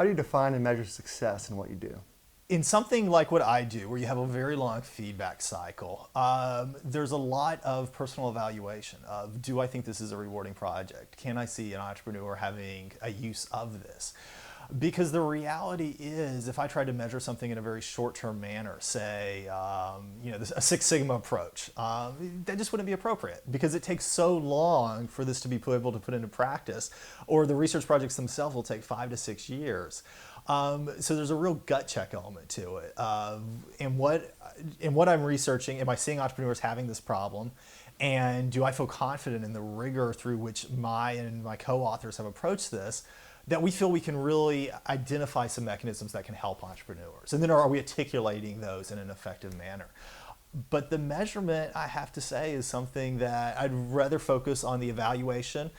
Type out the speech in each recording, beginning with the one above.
How do you define and measure success in what you do? In something like what I do, where you have a very long feedback cycle, there's a lot of personal evaluation of, do I think this is a rewarding project? Can I see an entrepreneur having a use of this? Because the reality is, if I tried to measure something in a very short-term manner, say, a Six Sigma approach, that just wouldn't be appropriate because it takes so long for this to be able to put into practice, or the research projects themselves will take 5 to 6 years. So there's a real gut check element to it. And what I'm researching, am I seeing entrepreneurs having this problem? And do I feel confident in the rigor through which my co-authors have approached this, that we feel we can really identify some mechanisms that can help entrepreneurs? And then are we articulating those in an effective manner? But the measurement, I have to say, is something that I'd rather focus on the evaluation,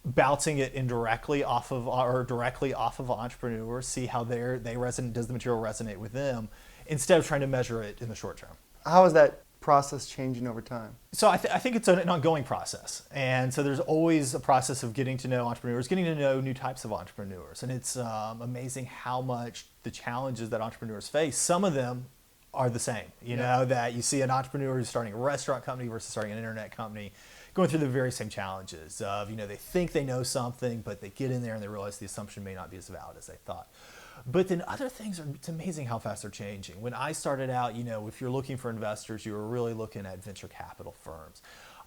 bouncing it indirectly off of or directly off of entrepreneurs, see how they resonate, does the material resonate with them, instead of trying to measure it in the short term. How is that process changing over time? So I think it's an ongoing process. And so there's always a process of getting to know entrepreneurs, getting to know new types of entrepreneurs. And it's amazing how much the challenges that entrepreneurs face, some of them are the same. You know, that you see an entrepreneur who's starting a restaurant company versus starting an internet company, going through the very same challenges of, they think they know something, but they get in there and they realize the assumption may not be as valid as they thought. But then other things it's amazing how fast they're changing. When I started out, if you're looking for investors, you were really looking at venture capital firms.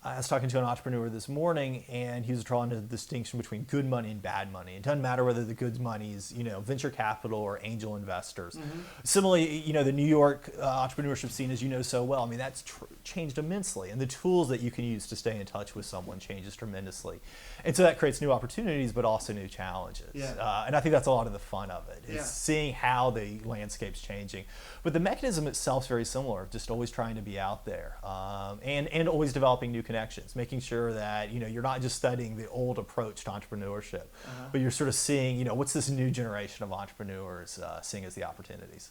I was talking to an entrepreneur this morning, and he was drawing a distinction between good money and bad money. It doesn't matter whether the good money is, venture capital or angel investors. Mm-hmm. Similarly, the New York entrepreneurship scene, as you know so well, that's changed immensely, and the tools that you can use to stay in touch with someone changes tremendously. And so that creates new opportunities, but also new challenges. Yeah. And I think that's a lot of the fun of it, is seeing how the landscape's changing. But the mechanism itself is very similar, just always trying to be out there, and always developing new connections, making sure that you're not just studying the old approach to entrepreneurship, but you're sort of seeing what's this new generation of entrepreneurs seeing as the opportunities.